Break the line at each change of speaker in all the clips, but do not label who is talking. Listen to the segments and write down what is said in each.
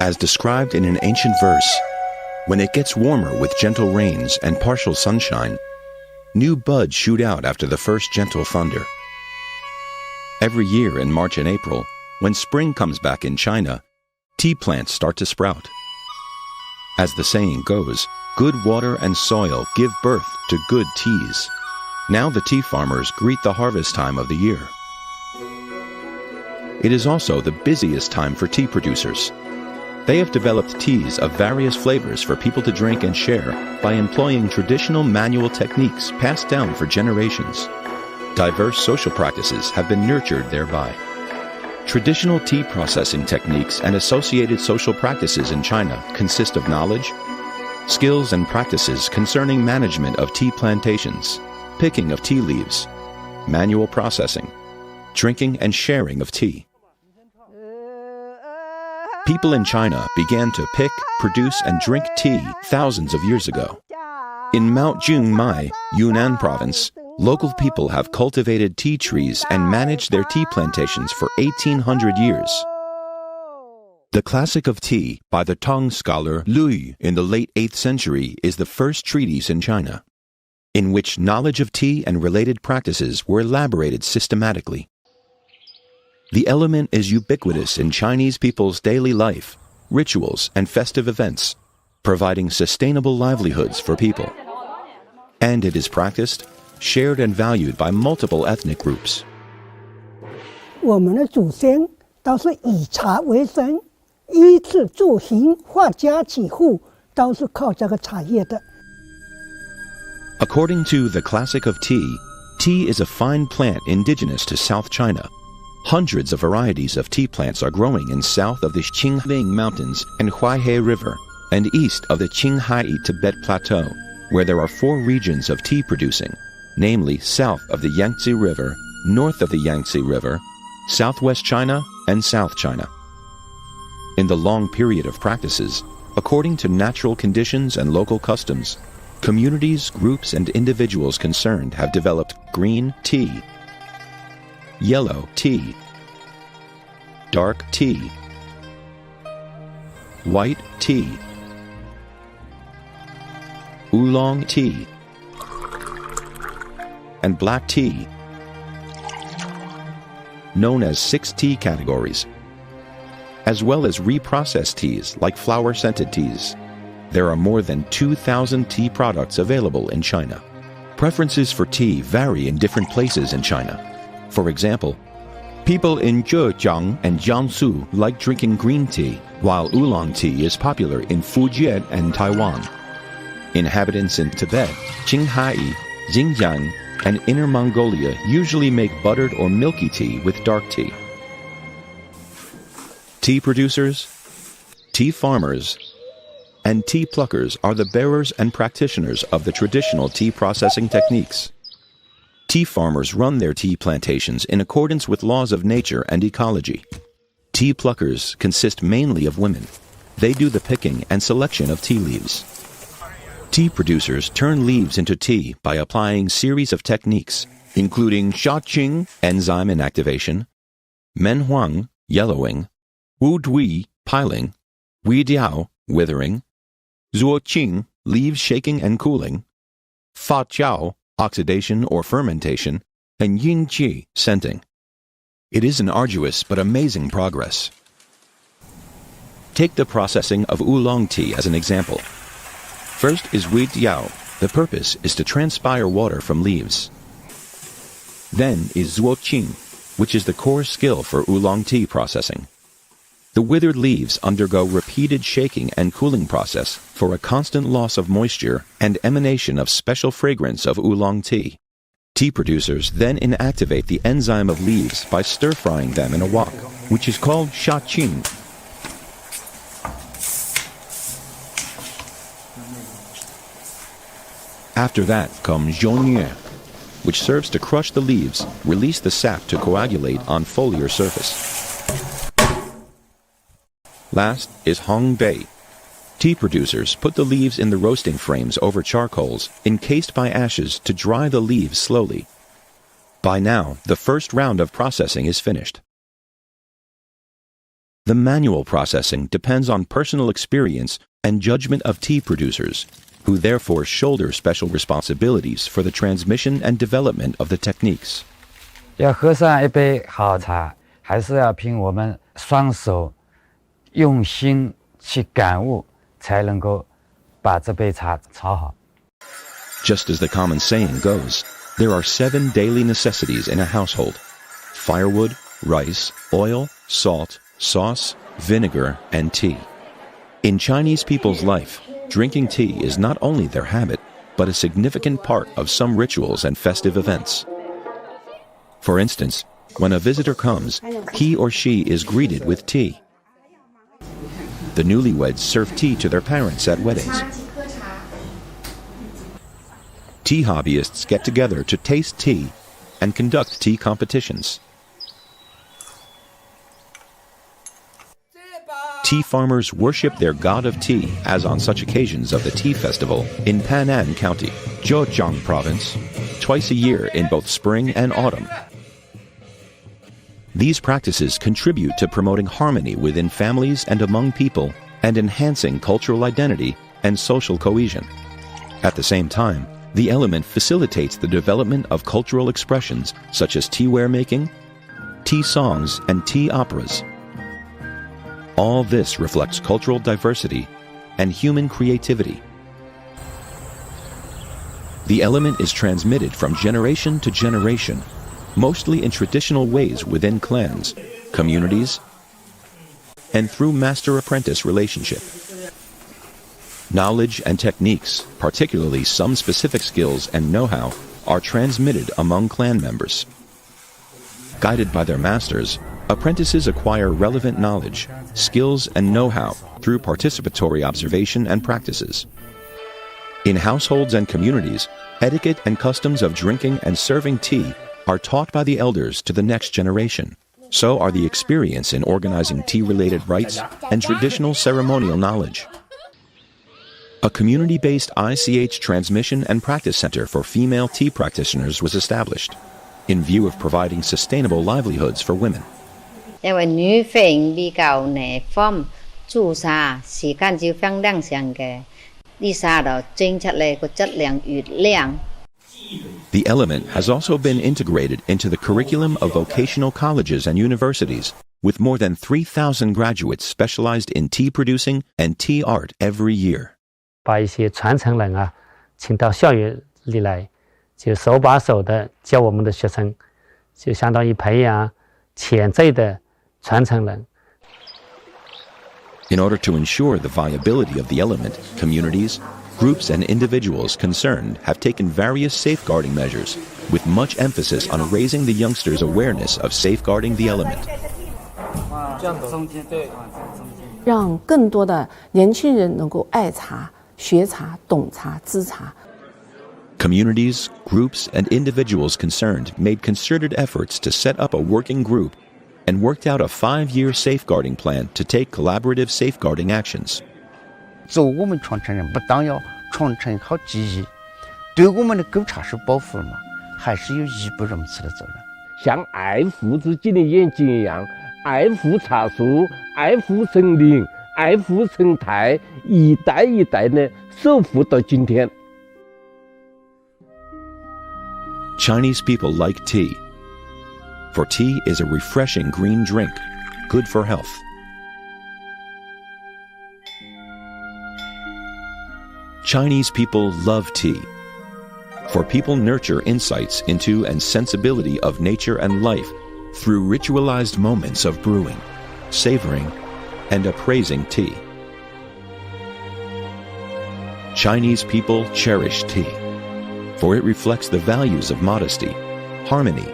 As described in an ancient verse, when it gets warmer with gentle rains and partial sunshine, new buds shoot out after the first gentle thunder. Every year in March and April, when spring comes back in China, tea plants start to sprout. As the saying goes, good water and soil give birth to good teas. Now the tea farmers greet the harvest time of the year. It is also the busiest time for tea producers. They have developed teas of various flavors for people to drink and share by employing traditional manual techniques passed down for generations. Diverse social practices have been nurtured thereby. Traditional tea processing techniques and associated social practices in China consist of knowledge, skills and practices concerning management of tea plantations, picking of tea leaves, manual processing, drinking and sharing of tea. People in China began to pick, produce, and drink tea thousands of years ago. In Mount Jungmai, Yunnan province, local people have cultivated tea trees and managed their tea plantations for 1,800 years. The Classic of Tea by the Tang scholar Lu Yu in the late 8th century is the first treatise in China, in which knowledge of tea and related practices were elaborated systematically. The element is ubiquitous in Chinese people's daily life, rituals, and festive events, providing sustainable livelihoods for people. And it is practiced, shared, and valued by multiple ethnic groups.
我们的祖先都是以茶为生，衣食住行、发家起户都是靠这个茶叶的。
According to the Classic of Tea, tea is a fine plant indigenous to South China. Hundreds of varieties of tea plants are growing in south of the Qinghai Mountains and Huaihe River, and east of the Qinghai Tibet Plateau, where there are 4 regions of tea producing, namely south of the Yangtze River, north of the Yangtze River, southwest China, and South China. In the long period of practices, according to natural conditions and local customs, communities, groups, and individuals concerned have developed green tea, yellow tea, dark tea, white tea, oolong tea, and black tea, known as 6 tea categories, as well as reprocessed teas like flower-scented teas. There are more than 2,000 tea products available in China. Preferences for tea vary in different places in China. For example, people in Zhejiang and Jiangsu like drinking green tea, while oolong tea is popular in Fujian and Taiwan. Inhabitants in Tibet, Qinghai, Xinjiang, and Inner Mongolia usually make buttered or milky tea with dark tea. Tea producers, tea farmers, and tea pluckers are the bearers and practitioners of the traditional tea processing techniques. Tea farmers run their tea plantations in accordance with laws of nature and ecology. Tea pluckers consist mainly of women. They do the picking and selection of tea leaves. Tea producers turn leaves into tea by applying series of techniques, including Shaoqing, enzyme inactivation, Menhuang, yellowing, Wudui, piling, Weidiao, withering, Zuoqing, leaves shaking and cooling, Fajiao, oxidation or fermentation, and Yingji, scenting. It is an arduous but amazing progress. Take the processing of oolong tea as an example. First is Weidiao. The purpose is to transpire water from leaves. Then is Zuoqing, which is the core skill for oolong tea processing. The withered leaves undergo repeated shaking and cooling process for a constant loss of moisture and emanation of special fragrance of oolong tea. Tea producers then inactivate the enzyme of leaves by stir-frying them in a wok, which is called shaoqing. After that comes zhongye, which serves to crush the leaves, release the sap to coagulate on foliar surface. Last is hongbei. Tea producers put the leaves in the roasting frames over charcoals, encased by ashes to dry the leaves slowly. By now, the first round of processing is finished. The manual processing depends on personal experience and judgment of tea producers, who therefore shoulder special responsibilities for the transmission and development of the techniques.
要喝上一杯好茶，还是要凭我们双手用心去感悟，才能够把这杯茶炒好。
Just as the common saying goes, there are 7 daily necessities in a household: firewood, rice, oil, salt, sauce, vinegar, and tea. In Chinese people's life, drinking tea is not only their habit, but a significant part of some rituals and festive events. For instance, when a visitor comes, he or she is greeted with tea. The newlyweds serve tea to their parents at weddings. Tea hobbyists get together to taste tea and conduct tea competitions. Tea farmers worship their god of tea, as on such occasions of the Tea Festival in Pan'an County, Zhejiang Province, twice a year in both spring and autumn. These practices contribute to promoting harmony within families and among people, and enhancing cultural identity and social cohesion. At the same time, the element facilitates the development of cultural expressions such as teaware making, tea songs, and tea operas. All this reflects cultural diversity and human creativity. The element is transmitted from generation to generation, mostly in traditional ways within clans, communities, and through master-apprentice relationship. Knowledge and techniques, particularly some specific skills and know-how, are transmitted among clan members. Guided by their masters, apprentices acquire relevant knowledge, skills, and know-how through participatory observation and practices. In households and communities, etiquette and customs of drinking and serving tea are taught by the elders to the next generation. So are the experience in organizing tea-related rites and traditional ceremonial knowledge. A community-based ICH transmission and practice center for female tea practitioners was established, in view of providing sustainable livelihoods for women.
因為女性比較耐放，煮茶時間就非常長嘅，啲茶就整出嚟個質量越靚。
The element has also been integrated into the curriculum of vocational colleges and universities, with more than 3,000 graduates specialized in tea producing and tea art every year.
把一些传承人啊，请到校园里来，就手把手的教我们的学生，就相当于培养潜在的传承人。
In order to ensure the viability of the element, communities, groups, and individuals concerned have taken various safeguarding measures, with much emphasis on raising the youngsters' awareness of safeguarding the element.
让更多的年轻人能够爱茶、学茶、懂茶、知茶。
Communities, groups, and individuals concerned made concerted efforts to set up a working group and worked out a 5-year safeguarding plan to take collaborative safeguarding actions.
做我们传承人不但要传承好技艺，对我们的狗茶树保护嘛，还是有义不容辞的责任。
像爱护自己的眼睛一样，爱护茶树，爱护森林，爱护生态，一代一代的守护到今天。
Chinese people like tea, for tea is a refreshing green drink, good for health. Chinese people love tea, for people nurture insights into and sensibility of nature and life through ritualized moments of brewing, savoring, and appraising tea. Chinese people cherish tea, for it reflects the values of modesty, harmony,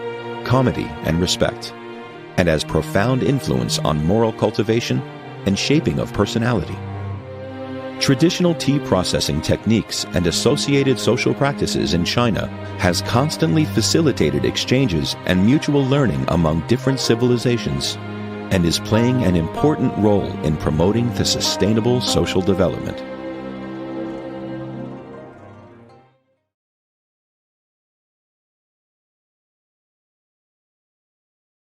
comedy, and respect, and has profound influence on moral cultivation and shaping of personality. Traditional tea processing techniques and associated social practices in China has constantly facilitated exchanges and mutual learning among different civilizations, and is playing an important role in promoting the sustainable social development.